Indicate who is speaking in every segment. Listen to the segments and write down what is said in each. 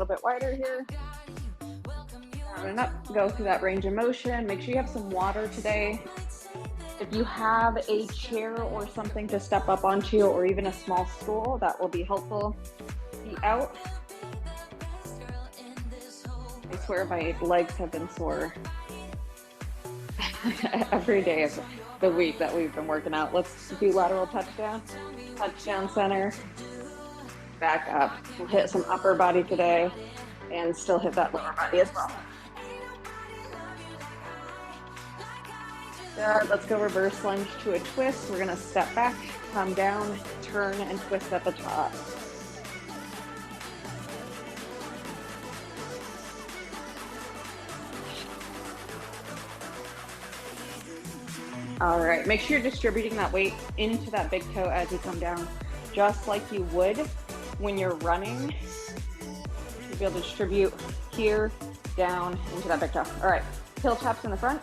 Speaker 1: little bit wider here. Down and up, go through that range of motion. Make sure you have some water today. If you have a chair or something to step up onto, or even a small stool, that will be helpful. Feet out. I swear my legs have been sore every day of the week that we've been working out. Let's do lateral touchdown. Touchdown center. Back up. We'll hit some upper body today and still hit that lower body as well. Good. Let's go reverse lunge to a twist. We're going to step back, come down, turn, and twist at the top. All right, make sure you're distributing that weight into that big toe as you come down, just like you would when you're running. You'll be able to distribute here, down, into that big toe. All right, heel taps in the front.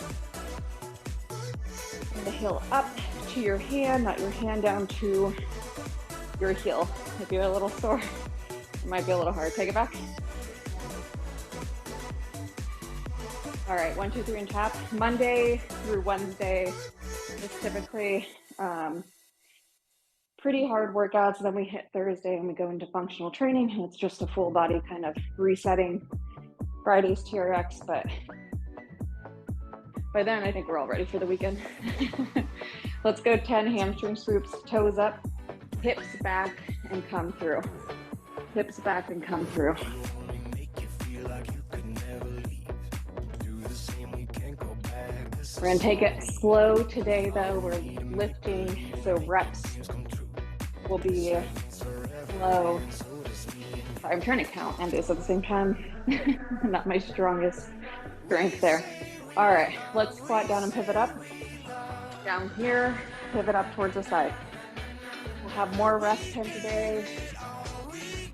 Speaker 1: And the heel up to your hand, not your hand down to your heel. If you're a little sore, it might be a little hard. Take it back. All right, 1, 2, 3, and tap. Monday through Wednesday is typically pretty hard workouts. Then we hit Thursday and we go into functional training, and it's just a full body kind of resetting. Friday's TRX, but by then I think we're all ready for the weekend. Let's go 10 hamstring swoops, toes up, hips back, and come through. Hips back and come through. We're gonna take it slow today though. We're lifting, so reps will be slow. I'm trying to count and do this at the same time. Not my strongest strength there. All right, let's squat down and pivot up. Down here, pivot up towards the side. We'll have more rest time today,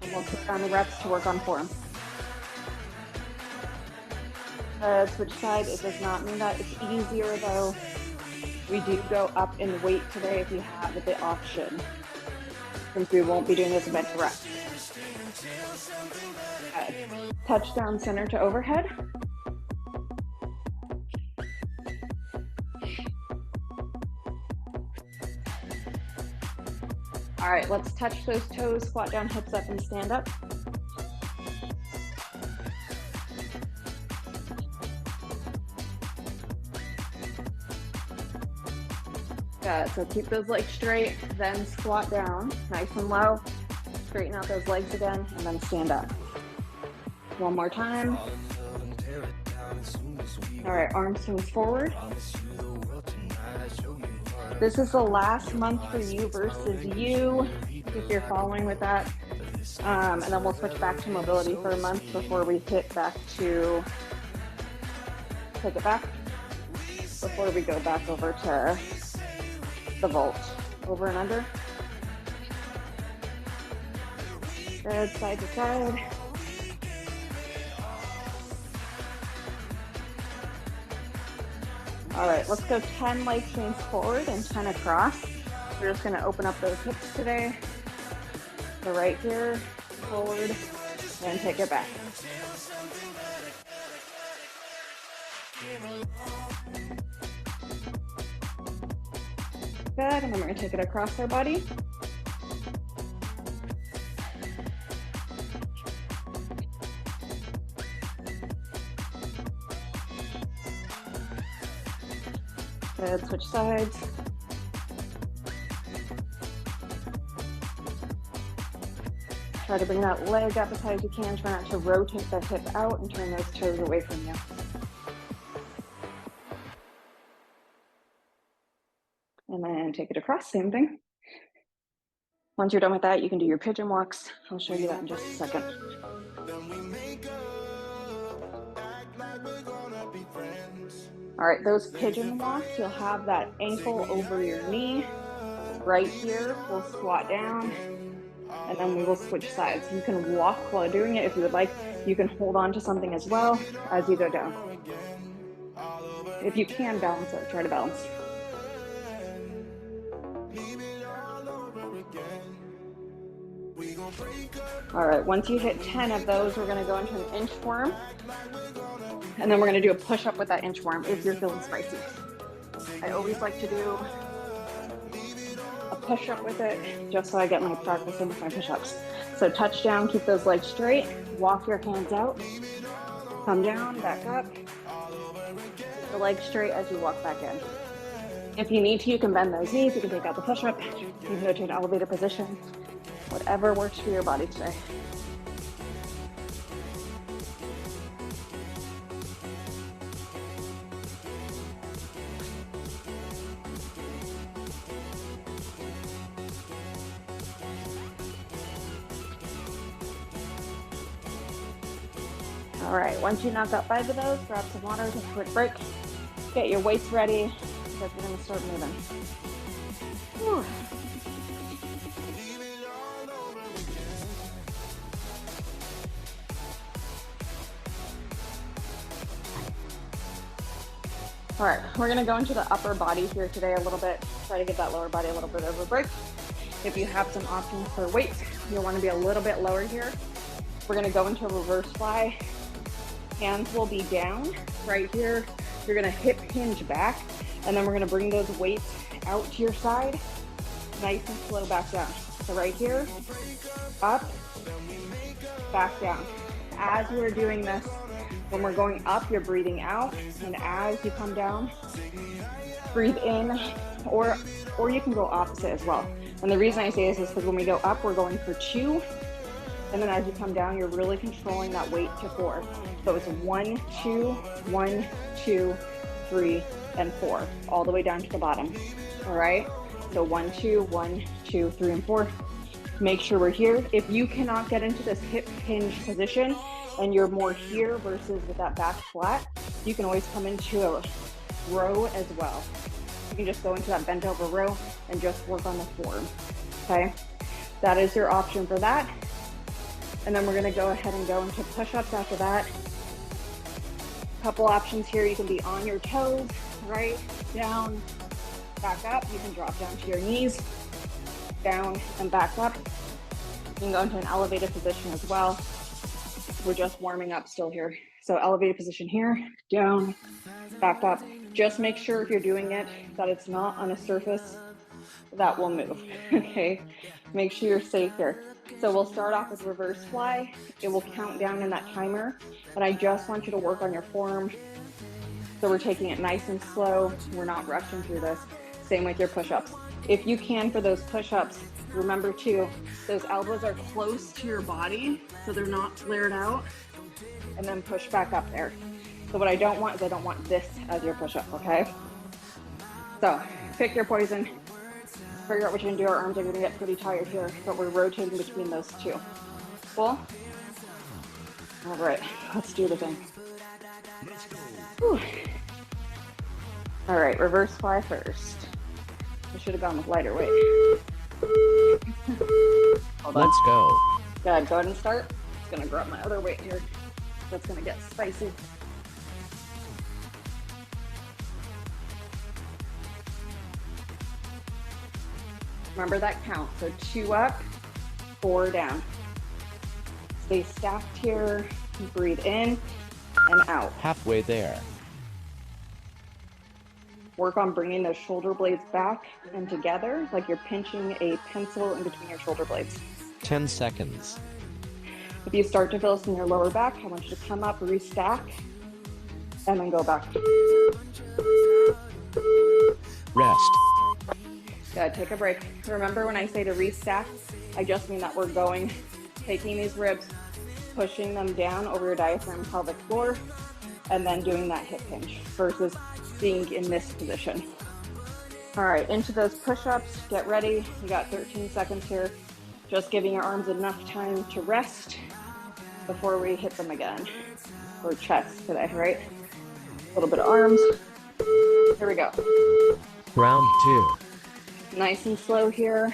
Speaker 1: and we'll put down the reps to work on form. Switch side, it does not mean that it's easier though. We do go up in weight today if you have the option, since we won't be doing this event to rest. Touchdown center to overhead. All right, let's touch those toes, squat down, hips up, and stand up. Good, so keep those legs straight, then squat down, nice and low. Straighten out those legs again, and then stand up. One more time. All right, arms swings forward. This is the last month for you versus you, if you're following with that. And then we'll switch back to mobility for a month before we hit back to, take it back, before we go back over to the vault, over and under. Good, side to side. All right, let's go 10 leg swings forward and 10 across. We're just gonna open up those hips today. The right here, forward, and take it back. Good, and then we're gonna take it across our body. Good, switch sides. Try to bring that leg up as high as you can. Try not to rotate that hip out and turn those toes away from you. And then take it across, same thing. Once you're done with that, you can do your pigeon walks. I'll show you that in just a second. All right, those pigeon walks, you'll have that ankle over your knee. Right here, we'll squat down, and then we will switch sides. You can walk while doing it if you would like. You can hold on to something as well as you go down. If you can balance it, try to balance. All right, once you hit 10 of those, we're gonna go into an inchworm. And then we're gonna do a push-up with that inchworm if you're feeling spicy. I always like to do a push-up with it just so I get my practice in with my push-ups. So touch down, keep those legs straight, walk your hands out, come down, back up, keep the legs straight as you walk back in. If you need to, you can bend those knees, you can take out the push-up, you can go to an elevated position, whatever works for your body today. All right, once you knock out 5 of those, grab some water, take a quick break, get your weights ready, because we're gonna start moving. Whew. All right, we're gonna go into the upper body here today a little bit, try to give that lower body a little bit of a break. If you have some options for weights, you'll wanna be a little bit lower here. We're gonna go into a reverse fly. Hands will be down right here. You're gonna hip hinge back, and then we're gonna bring those weights out to your side, nice and slow back down. So right here, up, back down. As we're doing this, when we're going up, you're breathing out, and as you come down, breathe in, or you can go opposite as well. And the reason I say this is because when we go up, we're going for 2, and then as you come down, you're really controlling that weight to 4. So it's 1, 2, 1, 2, 3, and 4, all the way down to the bottom. All right, so 1, 2, 1, 2, 3, and 4. Make sure we're here. If you cannot get into this hip hinge position and you're more here versus with that back flat, you can always come into a row as well. You can just go into that bent over row and just work on the form, okay? That is your option for that. And then we're gonna go ahead and go into push-ups after that. Couple options here. You can be on your toes, right, down, back up. You can drop down to your knees, down and back up. You can go into an elevated position as well. We're just warming up still here. So elevated position here, down, back up. Just make sure if you're doing it that it's not on a surface that will move, okay? Make sure you're safe here. So we'll start off with reverse fly. It will count down in that timer, and I just want you to work on your form. So we're taking it nice and slow. We're not rushing through this. Same with your push-ups. If you can, for those push-ups, remember too, those elbows are close to your body, so they're not flared out, and then push back up there. So what I don't want is I don't want this as your push-up, okay? So pick your poison. Figure out what you're gonna do. Our arms are gonna get pretty tired here, but we're rotating between those 2. Cool? All right, let's do the thing. Whew. All right, reverse fly first. I should have gone with lighter weight.
Speaker 2: Let's go.
Speaker 1: Good, go ahead and start. Just gonna grab my other weight here. That's gonna get spicy. Remember that count, so 2 up, 4 down. Stay stacked here, breathe in and out.
Speaker 2: Halfway there.
Speaker 1: Work on bringing those shoulder blades back and together, like you're pinching a pencil in between your shoulder blades.
Speaker 2: 10 seconds.
Speaker 1: If you start to feel this in your lower back, I want you to come up, restack, and then go back.
Speaker 2: Rest.
Speaker 1: Good, take a break. Remember when I say to restack, I just mean that we're taking these ribs, pushing them down over your diaphragm pelvic floor, and then doing that hip hinge versus being in this position. All right, into those push-ups, get ready. You got 13 seconds here. Just giving your arms enough time to rest before we hit them again. Or chest today, right? A little bit of arms. Here we go.
Speaker 2: Round 2.
Speaker 1: Nice and slow here.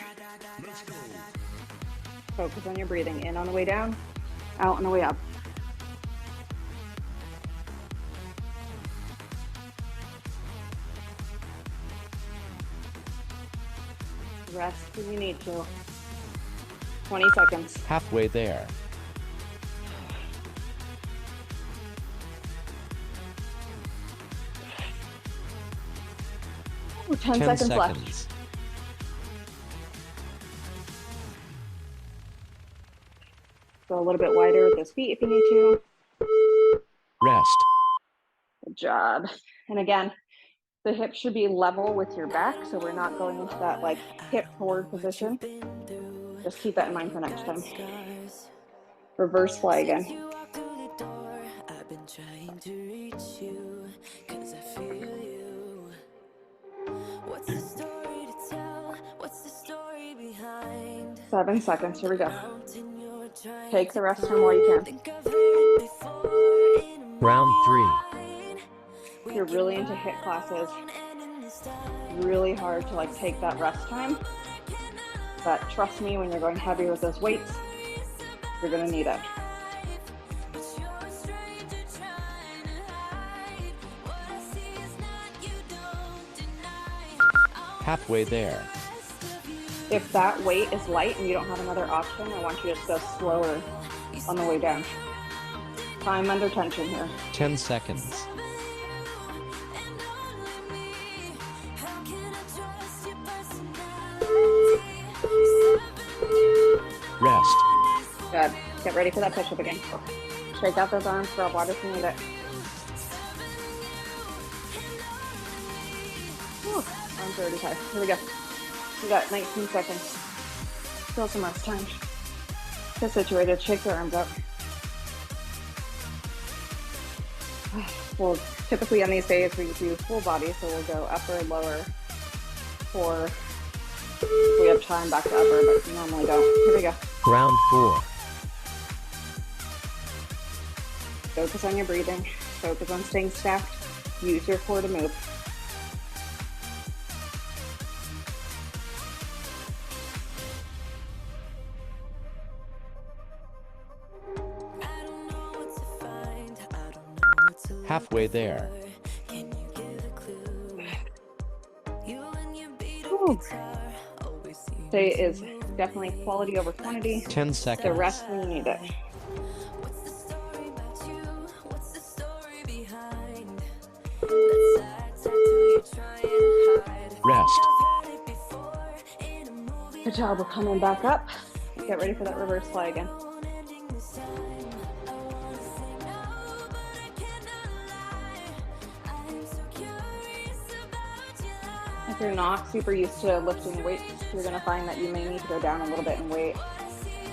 Speaker 1: Focus on your breathing. In on the way down, out on the way up. Rest when you need to. 20 seconds.
Speaker 2: Halfway there.
Speaker 1: Ooh, 10 seconds left. Go a little bit wider with those feet if you need to.
Speaker 2: Rest.
Speaker 1: Good job. And again, the hips should be level with your back, so we're not going into that like hip forward position. Just keep that in mind for next time. Reverse fly again.
Speaker 3: I've been trying to reach you, 'cause I feel you. What's the story to tell? What's the story behind?
Speaker 1: 7 seconds, here we go. Take the rest time while you can.
Speaker 2: Round 3.
Speaker 1: If you're really into HIIT classes, really hard to like take that rest time. But trust me, when you're going heavy with those weights, you're gonna need it.
Speaker 2: Halfway there.
Speaker 1: If that weight is light and you don't have another option, I want you to just go slower on the way down. Time under tension here.
Speaker 2: 10 seconds. Rest.
Speaker 1: Good. Get ready for that push-up again. Shake out those arms, grab water if you need it. Whew, arms are already tired. Here we go. We got 19 seconds. Still some rest time. Get situated. Shake your arms out. Well, typically on these days we do full body, so we'll go upper, lower, or if we have time back to upper, but we normally don't. Here we go.
Speaker 2: Round 4.
Speaker 1: Focus on your breathing. Focus on staying stacked. Use your core to move.
Speaker 2: Halfway there.
Speaker 1: Ooh. Today is definitely quality over quantity.
Speaker 2: 10 seconds.
Speaker 1: The rest when you need it.
Speaker 2: Rest.
Speaker 1: Good job. We're coming back up. Get ready for that reverse fly again. If you're not super used to lifting weights, you're going to find that you may need to go down a little bit in weight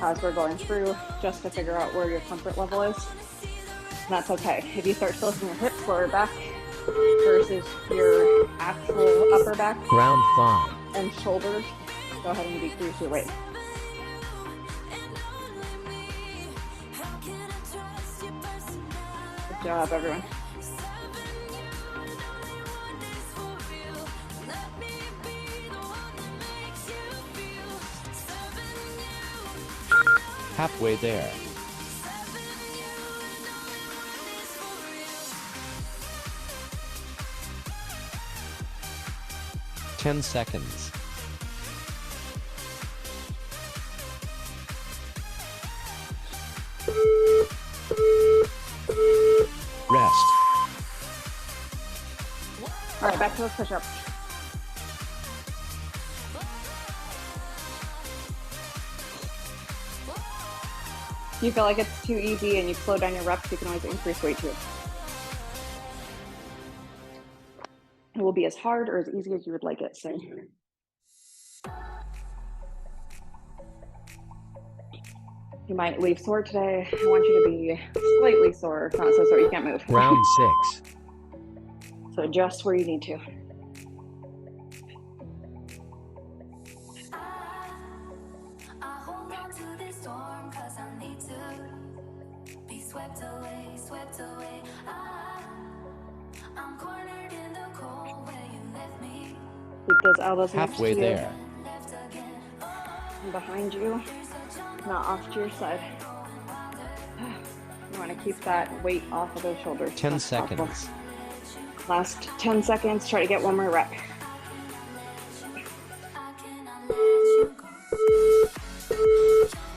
Speaker 1: as we're going through, just to figure out where your comfort level is. And that's okay. If you start tilting your hips, lower back versus your actual upper back
Speaker 2: Round 5.
Speaker 1: and shoulders, go ahead and decrease your weight. Good job, everyone.
Speaker 2: Halfway there. Ten seconds. Rest.
Speaker 1: All right, back to those push-ups. If you feel like it's too easy and you slow down your reps, you can always increase weight too. It will be as hard or as easy as you would like it. So you might leave sore today. I want you to be slightly sore, not so sore you can't move.
Speaker 2: Round 6.
Speaker 1: So adjust where you need to. Keep those elbows
Speaker 2: Halfway
Speaker 1: next to you
Speaker 2: there.
Speaker 1: and behind you, not off to your side. You want to keep that weight off of those shoulders.
Speaker 2: 10 seconds.
Speaker 1: Last 10 seconds. Try to get one more rep.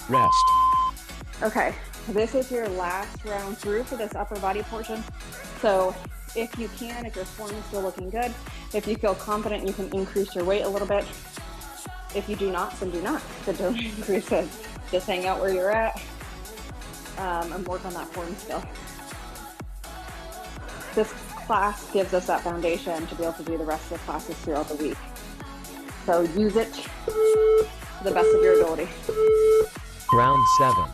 Speaker 2: Rest.
Speaker 1: Okay, this is your last round through for this upper body portion. So if you can, if your form is still looking good, if you feel confident, you can increase your weight a little bit. If you do not, then do not. So don't increase it. Just hang out where you're at and work on that form still. This class gives us that foundation to be able to do the rest of the classes throughout the week. So use it to the best of your ability.
Speaker 2: Round 7.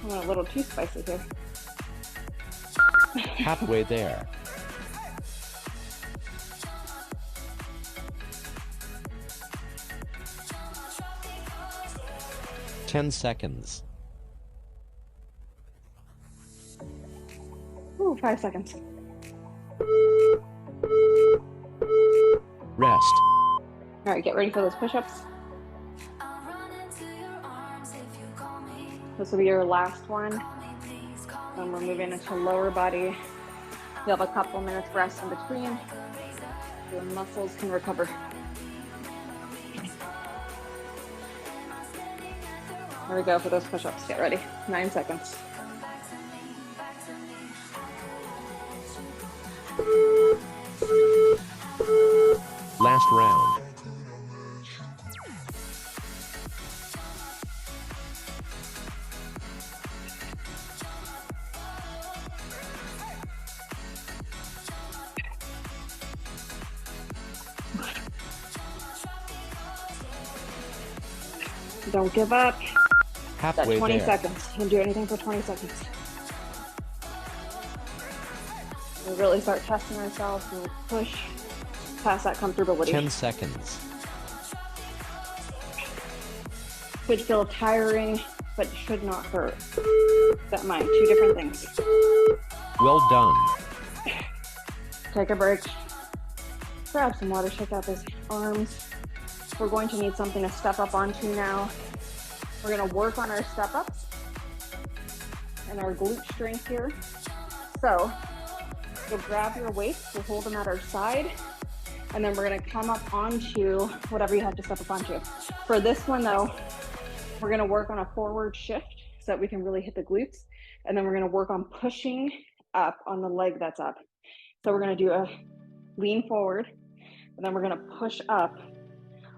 Speaker 1: I'm a little too spicy here.
Speaker 2: Halfway there. Ten seconds.
Speaker 1: Ooh, 5 seconds.
Speaker 2: Rest.
Speaker 1: All right, get ready for those push-ups. This will be your last one. And we're moving into lower body. You'll have a couple minutes rest in between. Your muscles can recover. There we go for those push-ups. Get ready. 9 seconds.
Speaker 2: Last round.
Speaker 1: Don't give up.
Speaker 2: Halfway
Speaker 1: That 20
Speaker 2: there.
Speaker 1: seconds. You can do anything for 20 seconds. We really start testing ourselves and push past that comfortability.
Speaker 2: 10 seconds.
Speaker 1: Could feel tiring, but should not hurt. That mind, 2 different things.
Speaker 2: Well done.
Speaker 1: Take a break. Grab some water, shake out those arms. We're going to need something to step up onto now. We're going to work on our step ups and our glute strength here. So you'll grab your weights, we'll hold them at our side, and then we're going to come up onto whatever you have to step up onto. For this one though, we're going to work on a forward shift so that we can really hit the glutes, and then we're going to work on pushing up on the leg that's up. So we're going to do a lean forward, and then we're going to push up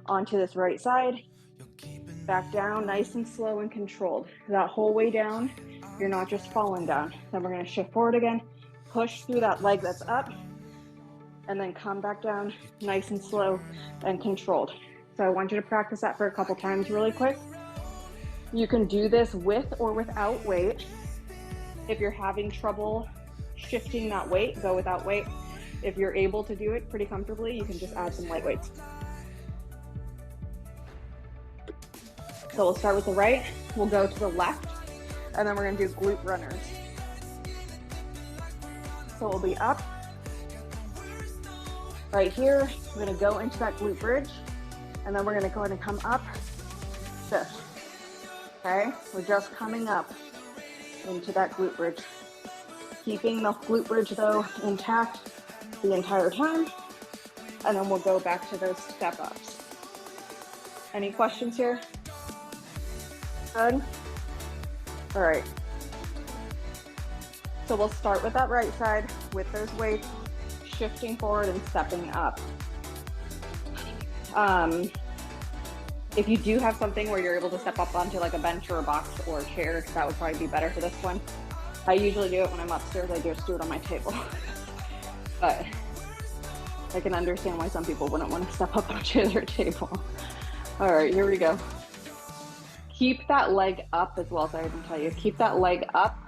Speaker 1: onto this right side, back down, nice and slow and controlled. That whole way down, you're not just falling down. Then we're going to shift forward again, push through that leg that's up, and then come back down, nice and slow and controlled. So I want you to practice that for a couple times really quick. You can do this with or without weight. If you're having trouble shifting that weight, go without weight. If you're able to do it pretty comfortably, you can just add some light weights. So we'll start with the right, we'll go to the left, and then we're gonna do glute runners. So we'll be up, right here, we're gonna go into that glute bridge, and then we're gonna go ahead and come up, shift. Okay, we're just coming up into that glute bridge. Keeping the glute bridge though intact the entire time, and then we'll go back to those step ups. Any questions here? Good? All right. So we'll start with that right side with those weights, shifting forward and stepping up. If you do have something where you're able to step up onto like a bench or a box or a chair, that would probably be better for this one. I usually do it when I'm upstairs, I just do it on my table. But I can understand why some people wouldn't want to step up onto their table. All right, here we go. Keep that leg up as well, so I didn't tell you. Keep that leg up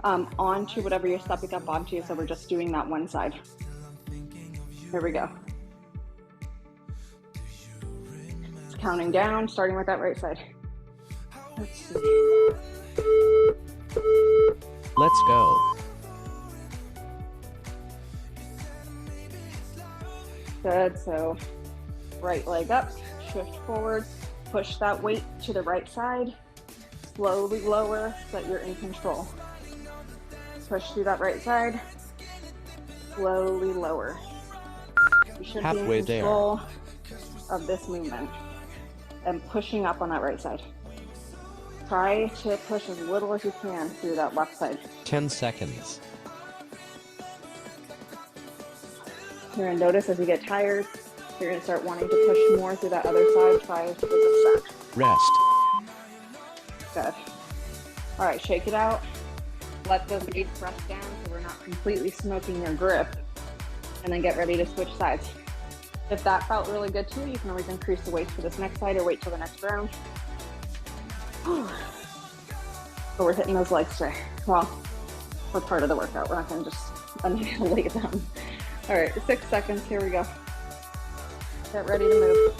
Speaker 1: onto whatever you're stepping up onto, so we're just doing that one side. Here we go. It's counting down, starting with that right side. Let's see.
Speaker 2: Let's go.
Speaker 1: Good, so right leg up, shift forward, Push that weight to the right side. Slowly lower so that you're in control. Push through that right side. Slowly lower. You should
Speaker 2: Halfway
Speaker 1: be in control of this movement and pushing up on that right side. Try to push as little as you can through that left side.
Speaker 2: 10 seconds.
Speaker 1: You're gonna notice as you get tired, you're gonna start wanting to push more through that other side. Try to resist that.
Speaker 2: Rest.
Speaker 1: Good. All right, shake it out. Let the weight press down so we're not completely smoking your grip. And then get ready to switch sides. If that felt really good too, you can always increase the weight for this next side or wait till the next round. So we're hitting those legs today. Well, for part of the workout. We're not gonna just annihilate them. All right, 6 seconds, here we go. Get ready to move.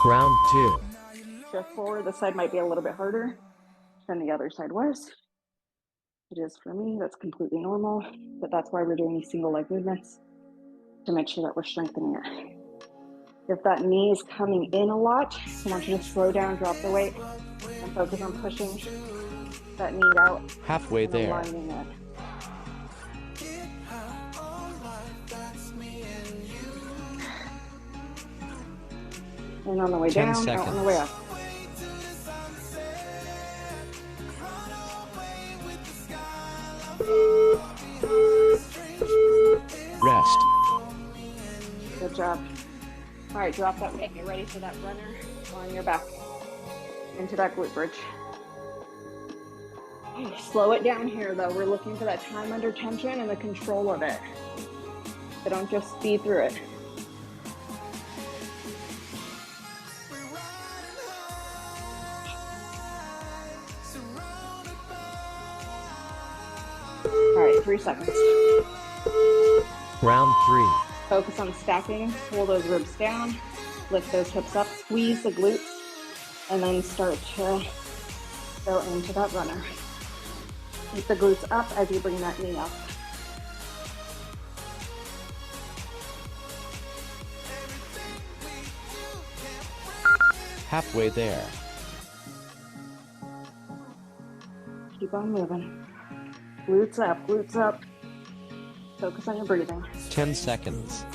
Speaker 2: Round 2.
Speaker 1: Shift forward, this side might be a little bit harder than the other side was. It is for me, that's completely normal, but that's why we're doing these single leg movements, to make sure that we're strengthening it. If that knee is coming in a lot, I want you to slow down, drop the weight, and focus on pushing that knee out.
Speaker 2: Halfway
Speaker 1: and
Speaker 2: there.
Speaker 1: aligning it. And on the way
Speaker 2: 10
Speaker 1: down, out on the way up.
Speaker 2: Rest.
Speaker 1: Good job. All right, drop that weight. Get ready for that runner on your back into that glute bridge. Slow it down here, though. We're looking for that time under tension and the control of it. So don't just speed through it. All right, 3 seconds.
Speaker 2: Round 3.
Speaker 1: Focus on stacking, pull those ribs down, lift those hips up, squeeze the glutes, and then start to go into that runner. Keep the glutes up as you bring that knee up.
Speaker 2: Halfway there.
Speaker 1: Keep on moving. Glutes up, glutes up. Focus on your breathing.
Speaker 2: 10 seconds.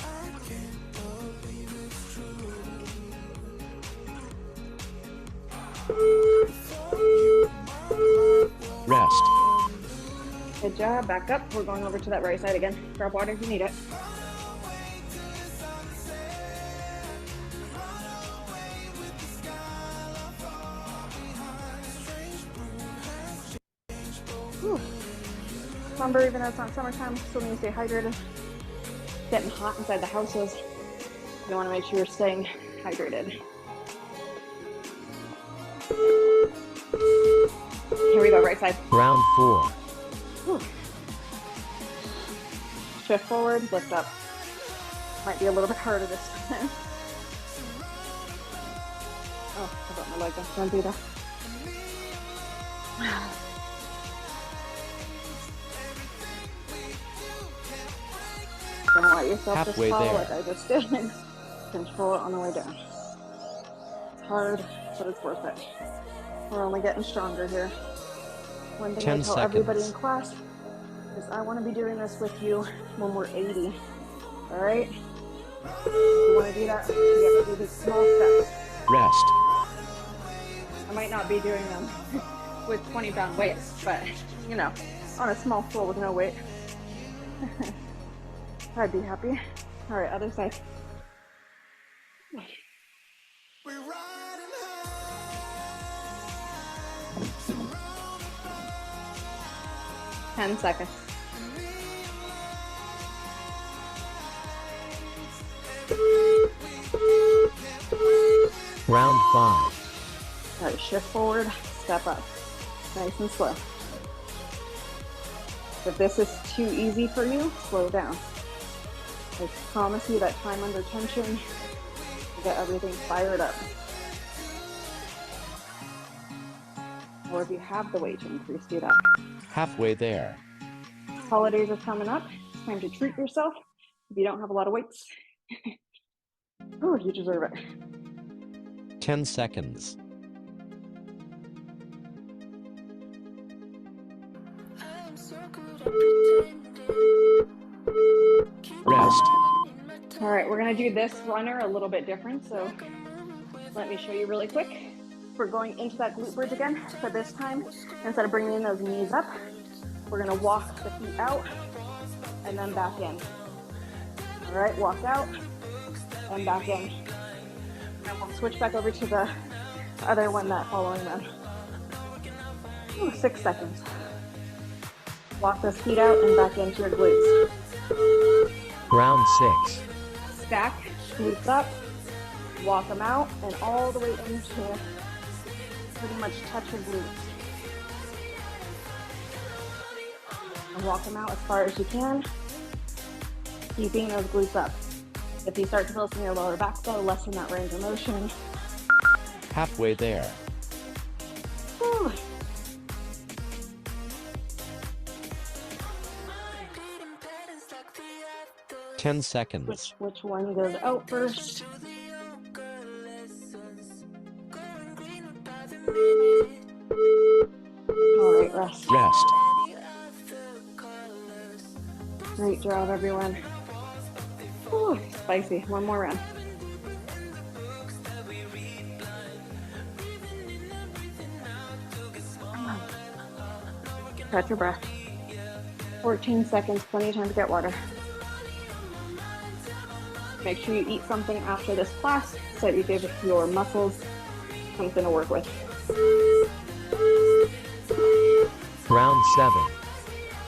Speaker 2: Rest.
Speaker 1: Good job. Back up. We're going over to that right side again. Grab water if you need it. Whew. Remember, even though it's not summertime, still need to stay hydrated. It's getting hot inside the houses. You want to make sure you're staying hydrated. Here we go, right side.
Speaker 2: Round 4.
Speaker 1: Whew. Shift forward, lift up. Might be a little bit harder this time. Oh, I got my leg up. Don't do that. Don't let yourself
Speaker 2: Halfway
Speaker 1: just fall
Speaker 2: there.
Speaker 1: like I just did. Control it on the way down. It's hard, but it's worth it. We're only getting stronger here. One thing
Speaker 2: 10
Speaker 1: I tell everybody in
Speaker 2: seconds.
Speaker 1: class is I want to be doing this with you when we're 80. All right? If you want to do that, you have to do these small steps.
Speaker 2: Rest.
Speaker 1: I might not be doing them with 20-pound weights, but you know, on a small floor with no weight, I'd be happy. All right, other side. 10 seconds.
Speaker 2: Round 5.
Speaker 1: All right, shift forward, step up. Nice and slow. If this is too easy for you, slow down. I promise you that time under tension, you get everything fired up. Or if you have the weight to increase, do that.
Speaker 2: Halfway there.
Speaker 1: Holidays are coming up. It's time to treat yourself. If you don't have a lot of weights, oh, you deserve it.
Speaker 2: 10 seconds. Rest.
Speaker 1: All right, we're gonna do this runner a little bit different, so let me show you really quick. We're going into that glute bridge again, but this time, instead of bringing those knees up, we're gonna walk the feet out and then back in. All right, walk out and back in. And we'll switch back over to the other one, that following run. 6 seconds. Walk those feet out and back into your glutes.
Speaker 2: Round 6.
Speaker 1: Stack, glutes up, walk them out, and all the way into pretty much touch your glutes. And walk them out as far as you can, keeping those glutes up. If you start to feel some in your lower back though, lessen that range of motion.
Speaker 2: Halfway there.
Speaker 1: Whew.
Speaker 2: Ten seconds.
Speaker 1: Which one goes out first? All right, rest.
Speaker 2: Rest.
Speaker 1: Great job, everyone. Whew, spicy. One more round. Catch your breath. 14 seconds, plenty of time to get water. Make sure you eat something after this class so that you give your muscles something to work with.
Speaker 2: Round 7.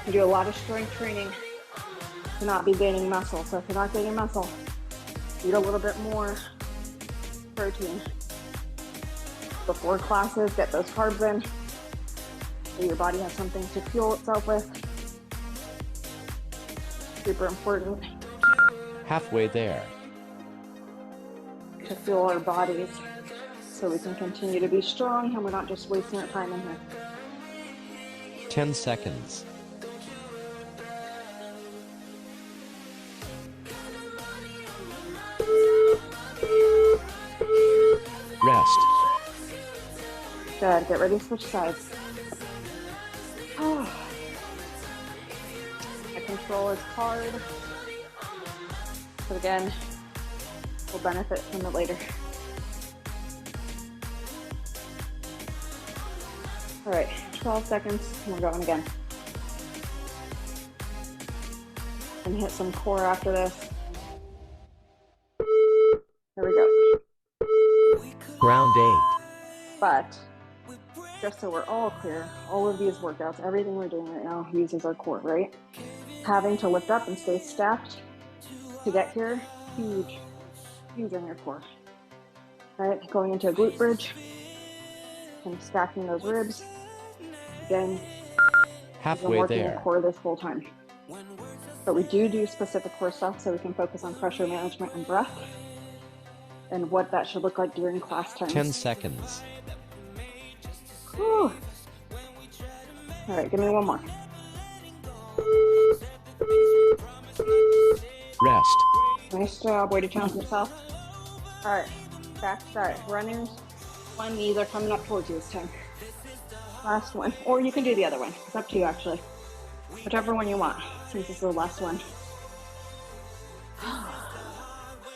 Speaker 1: You do a lot of strength training to not be gaining muscle. So if you're not gaining muscle, eat a little bit more protein. Before classes, get those carbs in so your body has something to fuel itself with. Super important.
Speaker 2: Halfway there.
Speaker 1: To fuel our bodies so we can continue to be strong and we're not just wasting our time in here.
Speaker 2: 10 seconds. Rest.
Speaker 1: Good, get ready to switch sides. Oh. The control is hard, but again, we'll benefit from it later. All right, 12 seconds, and we're going again. And hit some core after this. Here we go.
Speaker 2: Round 8.
Speaker 1: But just so we're all clear, all of these workouts, everything we're doing right now uses our core, right? Having to lift up and stay stacked to get here, huge on your core. Right, going into a glute bridge and stacking those ribs. Again,
Speaker 2: Halfway
Speaker 1: we're working
Speaker 2: there.
Speaker 1: the core this whole time. But we do specific core stuff so we can focus on pressure management and breath and what that should look like during class times.
Speaker 2: 10 seconds.
Speaker 1: Whew. All right, give me one more.
Speaker 2: Rest.
Speaker 1: Nice job, way to challenge yourself. All right, back start. Runners, one, knees are coming up towards you this time. Last one, or you can do the other one. It's up to you, actually. Whichever one you want, since this is the last one.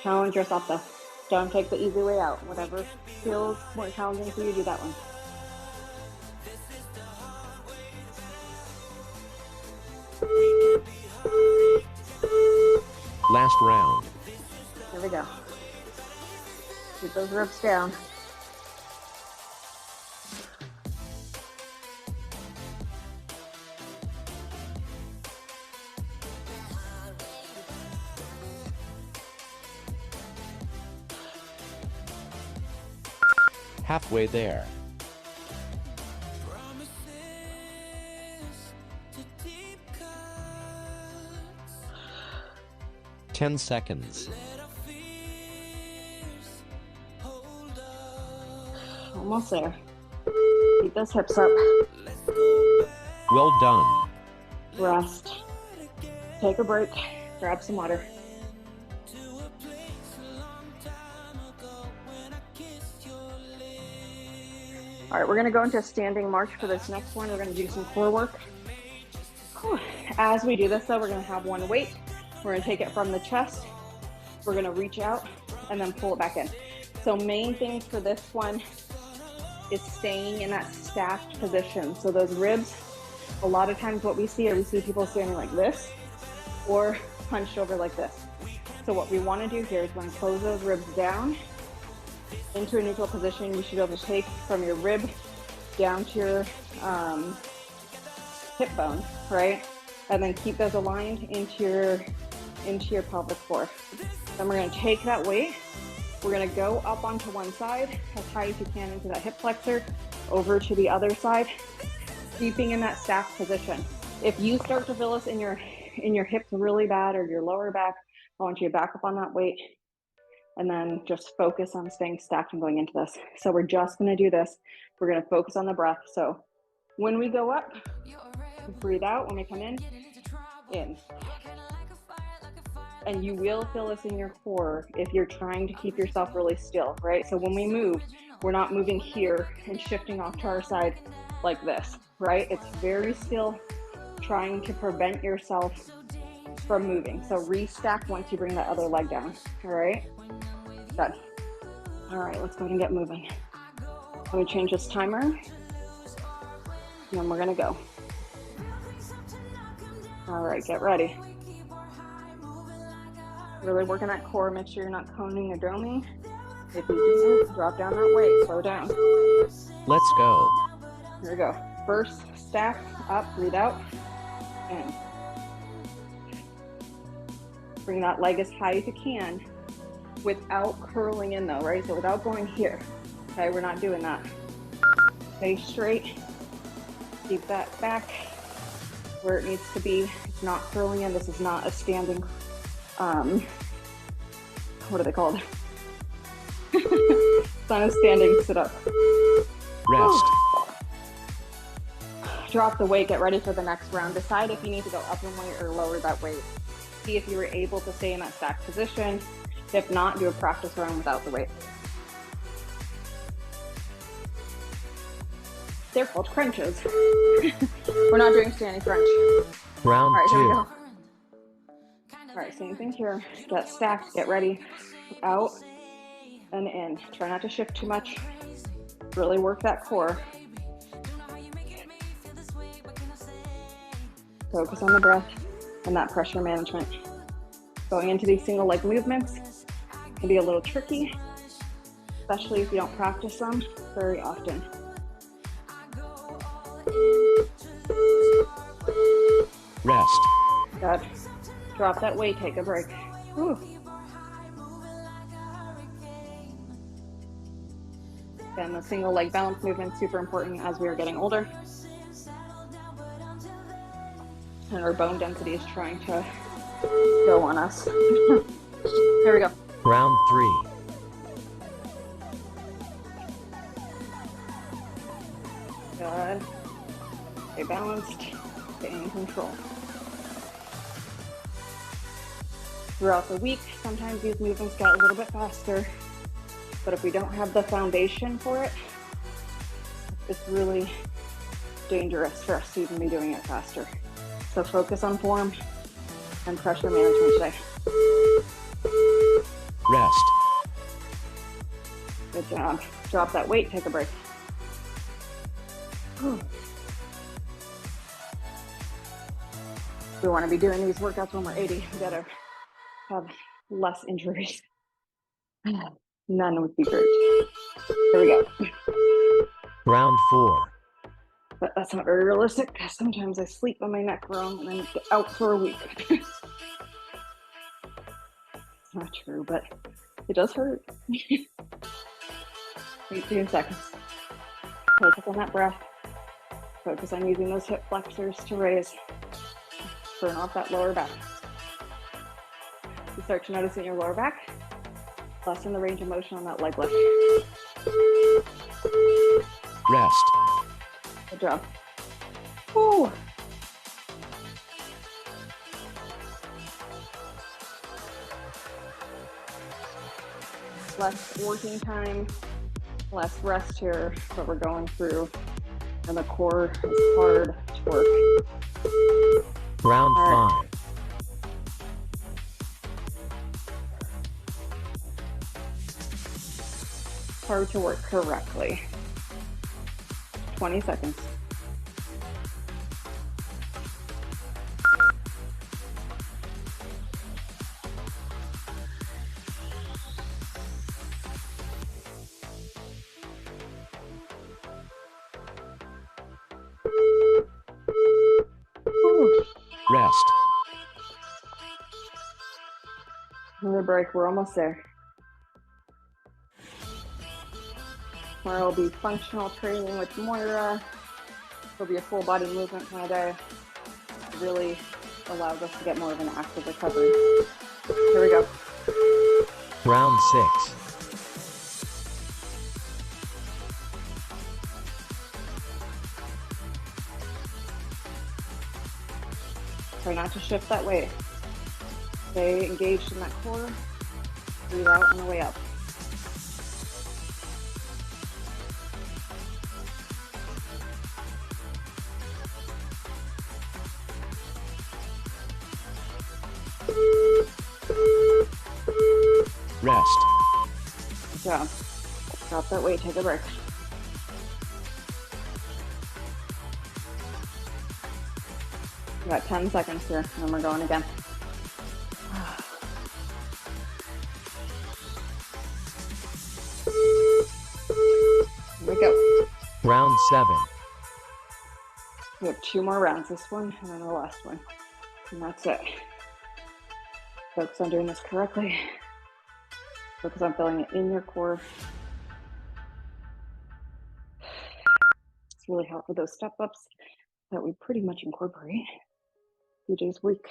Speaker 1: Challenge yourself, though. Don't take the easy way out. Whatever feels more challenging for you, do that one.
Speaker 2: Last round.
Speaker 1: Here we go. Keep those ribs down.
Speaker 2: Halfway there. Ten seconds.
Speaker 1: Almost there. Keep those hips up.
Speaker 2: Well done.
Speaker 1: Rest. Take a break. Grab some water. All right, we're gonna go into a standing march for this next one. We're gonna do some core work. As we do this though, we're gonna have one weight. We're gonna take it from the chest. We're gonna reach out and then pull it back in. So main things for this one is staying in that stacked position. So those ribs, a lot of times what we see people standing like this or hunched over like this. So what we wanna do here is we're gonna close those ribs down into a neutral position. You should be able to take from your rib down to your hip bone, right? And then keep those aligned into your pelvic floor. Then we're gonna take that weight. We're gonna go up onto one side as high as you can into that hip flexor, over to the other side, keeping in that stacked position. If you start to feel this in your hips really bad or your lower back, I want you to back up on that weight and then just focus on staying stacked and going into this. So we're just gonna do this. We're gonna focus on the breath. So when we go up, breathe out. When we come in. And you will feel this in your core if you're trying to keep yourself really still, right? So when we move, we're not moving here and shifting off to our side like this, right? It's very still, trying to prevent yourself from moving. So restack once you bring that other leg down, all right? Good. All right, let's go ahead and get moving. Let me change this timer, and then we're gonna go. All right, get ready. Really working that core, make sure you're not coning or doming. If you do, drop down that weight, slow down.
Speaker 2: Let's go.
Speaker 1: Here we go. First, stack up, breathe out, in. Bring that leg as high as you can without curling in though, right? So without going here, okay? We're not doing that. Stay straight, keep that back where it needs to be. It's not curling in. This is not a standing, what are they called? It's not a standing sit up.
Speaker 2: Rest.
Speaker 1: Drop the weight, get ready for the next round. Decide if you need to go up in weight or lower that weight. See if you were able to stay in that stacked position. If not, do a practice round without the weight. They're called crunches. We're not doing standing crunch.
Speaker 2: Round
Speaker 1: All right, here we
Speaker 2: 2.
Speaker 1: go. All right, same thing here. Get stacked, get ready. Out and in. Try not to shift too much. Really work that core. Focus on the breath and that pressure management. Going into these single leg movements can be a little tricky, especially if you don't practice them very often.
Speaker 2: Rest.
Speaker 1: Good. Drop that weight, take a break. Whew. Again, the single leg balance movement is super important as we are getting older. And our bone density is trying to go on us. Here we go.
Speaker 2: Round 3.
Speaker 1: Good. Stay balanced, stay in control. Throughout the week, sometimes these movements get a little bit faster, but if we don't have the foundation for it, it's really dangerous for us to even be doing it faster. So focus on form and pressure management today.
Speaker 2: Rest.
Speaker 1: Good job. Drop that weight, take a break. Whew. We want to be doing these workouts when we're 80. We gotta have less injuries. None would be great. Here we go.
Speaker 2: Round 4.
Speaker 1: But that's not very realistic because sometimes I sleep on my neck wrong and then get out for a week. It's not true, but it does hurt. 18 seconds. Focus on that breath. Focus on using those hip flexors to raise. Burn off that lower back. You start to notice in your lower back, lessen the range of motion on that leg lift.
Speaker 2: Rest.
Speaker 1: Good job. Woo. Less working time, less rest here, but we're going through, and the core is hard to work.
Speaker 2: Round
Speaker 1: All right.
Speaker 2: 5.
Speaker 1: Hard to work correctly. 20 seconds.
Speaker 2: Rest.
Speaker 1: Another break, we're almost there. Tomorrow will be functional training with Moira. It'll be a full body movement kind of day. It really allows us to get more of an active recovery. Here we go.
Speaker 2: Round 6.
Speaker 1: Try not to shift that weight. Stay engaged in that core. Breathe out on the way up.
Speaker 2: Rest.
Speaker 1: Good job. Drop that weight, take a break. We got 10 seconds here, and then we're going again. Here we go.
Speaker 2: Round 7.
Speaker 1: We have 2 more rounds, this one and then the last one. And that's it. Focus on doing this correctly. Focus on feeling it in your core. It's really helpful with those step ups that we pretty much incorporate 2 days a week.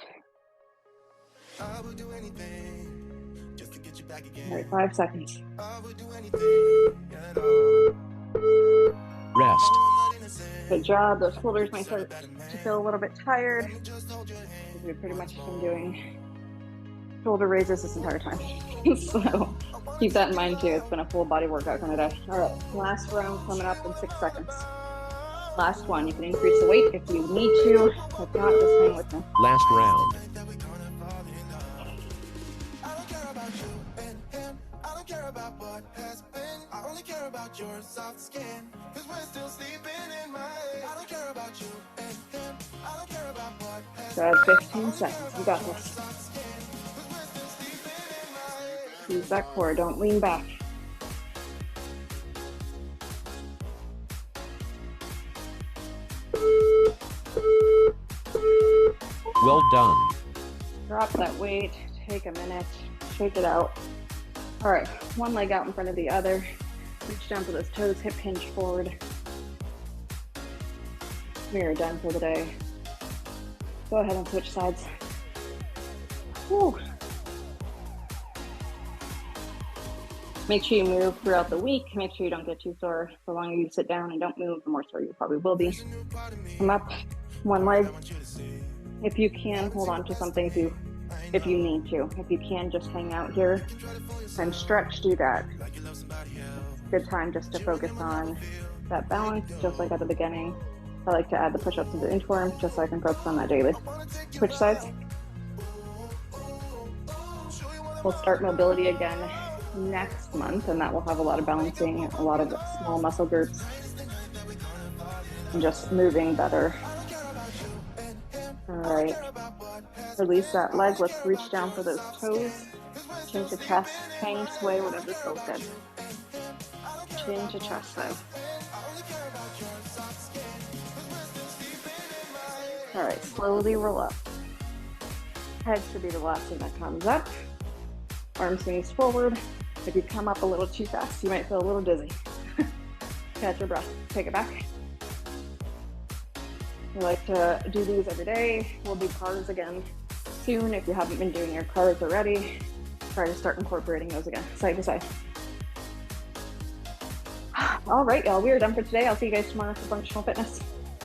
Speaker 4: I would do anything just to get you back again.
Speaker 1: All right, 5 seconds.
Speaker 4: I would do anything at all.
Speaker 2: Rest.
Speaker 1: Good job. Those shoulders might start to feel a little bit tired. We've pretty much been doing shoulder raises this entire time. So keep that in mind too. It's been a full body workout kind of day. All right, last round coming up in 6 seconds. Last one. You can increase the weight if you need to. If not, just hang with me.
Speaker 2: Last round.
Speaker 4: I don't care about you and him. I don't care about what has been. I only care about your soft skin. Cause we're still sleeping in my head. I don't care about you and him. I don't care about what has
Speaker 1: Good, 15 seconds. You got this. Use that core. Don't lean back.
Speaker 2: Well done.
Speaker 1: Drop that weight. Take a minute. Shake it out. All right, one leg out in front of the other. Reach down to those toes, hip hinge forward. We are done for the day. Go ahead and switch sides. Whew. Make sure you move throughout the week. Make sure you don't get too sore. The longer you sit down and don't move, the more sore you probably will be. Come up, one leg. If you can, hold on to something if you need to. If you can, just hang out here and stretch, do that. It's a good time just to focus on that balance, just like at the beginning. I like to add the push-ups into the inchworm, just so I can focus on that daily. Switch sides. We'll start mobility again next month, and that will have a lot of balancing, a lot of small muscle groups, and just moving better. All right, release that leg. Let's reach down for those toes. Change the chest, hang, sway, whatever feels good. Change the chest though. All right, slowly roll up. Head should be the last thing that comes up. Arm swings forward. If you come up a little too fast, you might feel a little dizzy. Catch your breath. Take it back. We like to do these every day. We'll do cars again soon. If you haven't been doing your cars already, try to start incorporating those again, side to side. All right, y'all, we are done for today. I'll see you guys tomorrow for functional fitness.